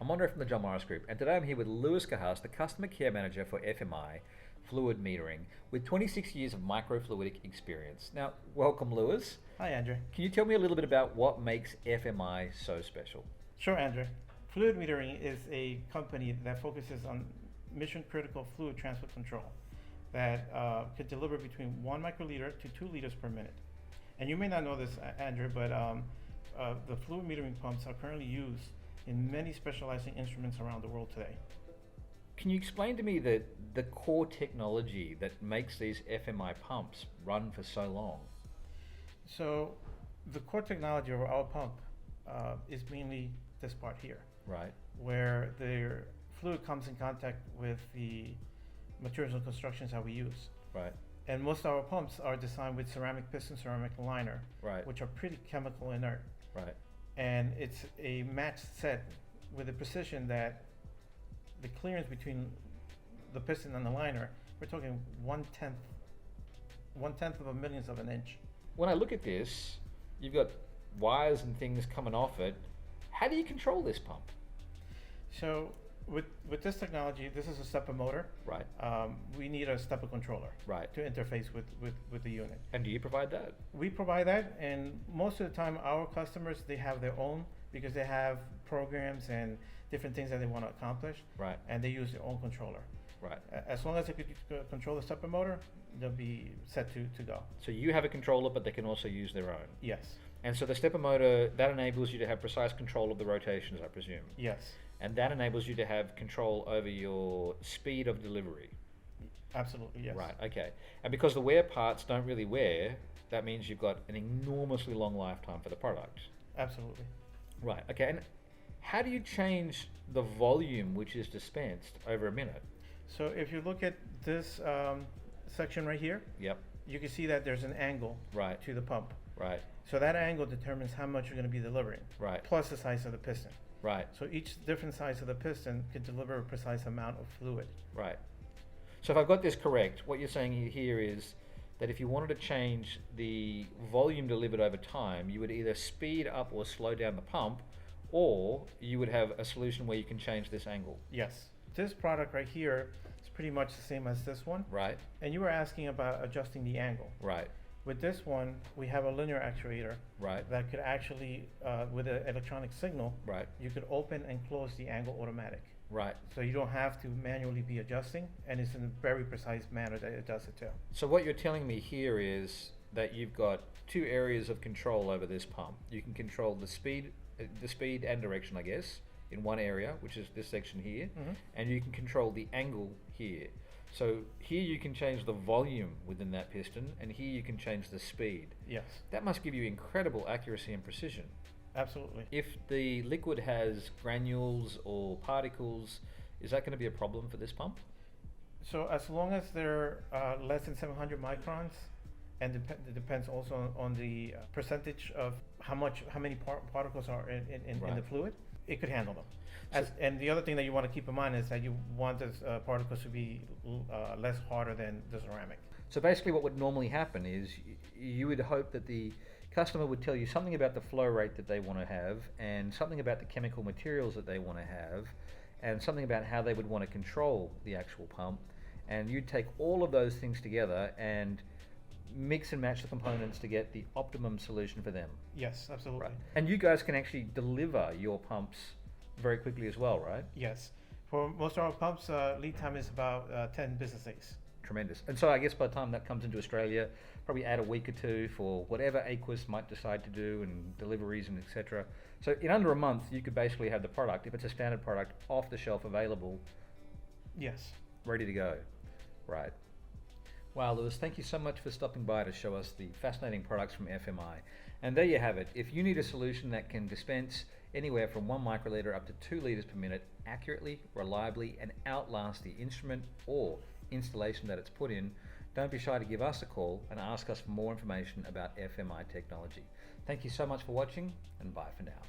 I'm Andre from the John Morris Group, and today I'm here with Luis Caja, the Customer Care Manager for FMI, Fluid Metering, with 26 years of microfluidic experience. Now, welcome Luis. Hi Andre. Can you tell me a little bit about what makes FMI so special? Sure, Andre. Fluid Metering is a company that focuses on mission-critical fluid transfer control that could deliver between 1 microliter to 2 liters per minute. And you may not know this, Andre, but the fluid metering pumps are currently used in many specializing instruments around the world today. Can you explain to me the core technology that makes these FMI pumps run for so long? So the core technology of our pump is mainly this part here. Right. Where the fluid comes in contact with the materials and constructions that we use. Right. And most of our pumps are designed with ceramic piston, ceramic liner, Right. which are pretty chemical inert. Right. And it's a matched set with a precision that the clearance between the piston and the liner, we're talking one tenth of a millionth of an inch. When I look at this, you've got wires and things coming off it. How do you control this pump? So with this technology, this is a stepper motor. Right. We need a stepper controller. Right. To interface with the unit. And do you provide that? We provide that, and most of the time our customers, they have their own because they have programs and different things that they want to accomplish. Right. And they use their own controller. Right. As long as they could control the stepper motor, they'll be set to go. So you have a controller, but they can also use their own? Yes. And so the stepper motor, that enables you to have precise control of the rotations, I presume? Yes. And that enables you to have control over your speed of delivery? Absolutely, yes. Right, okay. And because the wear parts don't really wear, that means you've got an enormously long lifetime for the product? Absolutely. Right, okay. And how do you change the volume which is dispensed over a minute? So if you look at this section right here, Yep. you can see that there's an angle Right. to the pump. Right. So that angle determines how much you're going to be delivering, Right. plus the size of the piston. Right. So each different size of the piston can deliver a precise amount of fluid. Right. So if I've got this correct, what you're saying here is that if you wanted to change the volume delivered over time, you would either speed up or slow down the pump, or you would have a solution where you can change this angle. Yes. This product right here is pretty much the same as this one. Right. And you were asking about adjusting the angle. Right. With this one, we have a linear actuator. Right. That could actually, with an electronic signal, Right. you could open and close the angle automatic. Right. So you don't have to manually be adjusting, and it's in a very precise manner that it does it too. So what you're telling me here is that you've got two areas of control over this pump. You can control the speed and direction, I guess, in one area, which is this section here, and you can control the angle here. So here you can change the volume within that piston, and here you can change the speed. Yes. That must give you incredible accuracy and precision. Absolutely. If the liquid has granules or particles, is that going to be a problem for this pump? So as long as they're less than 700 microns, and it depends also on the percentage of how many particles are in Right. the fluid, it could handle them. And the other thing that you want to keep in mind is that you want those particles to be less harder than the ceramic. So basically what would normally happen is you would hope that the customer would tell you something about the flow rate that they want to have, and something about the chemical materials that they want to have, and something about how they would want to control the actual pump, and you'd take all of those things together and mix and match the components to get the optimum solution for them. Yes, absolutely. Right. And you guys can actually deliver your pumps very quickly as well, right? Yes. For most of our pumps, lead time is about 10 business days. Tremendous. And so I guess by the time that comes into Australia, probably add a week or two for whatever Aquis might decide to do and deliveries and etc. So in under a month, you could basically have the product, if it's a standard product, off the shelf available. Yes. Ready to go. Right. Wow, Luis, thank you so much for stopping by to show us the fascinating products from FMI. And there you have it. If you need a solution that can dispense anywhere from 1 microliter up to 2 liters per minute accurately, reliably, and outlast the instrument or installation that it's put in, don't be shy to give us a call and ask us for more information about FMI technology. Thank you so much for watching, and bye for now.